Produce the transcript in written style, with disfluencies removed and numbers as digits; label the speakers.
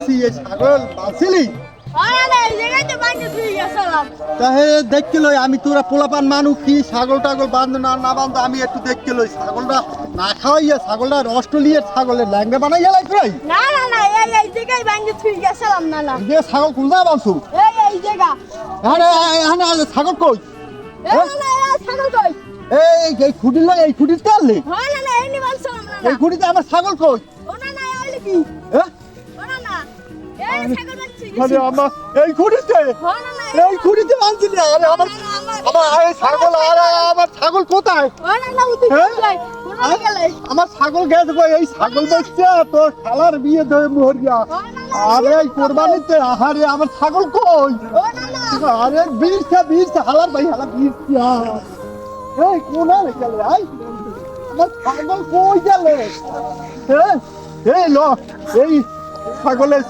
Speaker 1: দেখছি এই ছাগল বাঁচিলি তাহে দেখছিল আমি তোরা পোলাপান মানুষ কি ছাগল টাগল বাঁধ না না বাঁধ আমি একটু দেখছিল ছাগলটা না খাওয়াইয়া ছাগলটা অস্ট্রেলিয়ার ছাগলের ল্যাংড়া বানাই গেলাই প্রায় ছাগল কোনটা বাঁধছু ছাগল কই এই খুঁটি লয় এই খুঁটি চাললে এই খুঁটিতে আমার ছাগল কই আমার এই খুঁটিতে বাঁধছিলি আরে আমার ছাগল আর আমার ছাগল কোথায় আমার ছাগল গেছে এই ছাগল দেখছে তোর খালার বিয়ে ধরে মরিয়া আরে এই কোরবানিতে আহারে আমার ছাগল কই আরে বীরটা হালার ভাই হালা বীরটা এই কোনা গেল আমার ছাগল কই গেল এই লো এই ছাগলের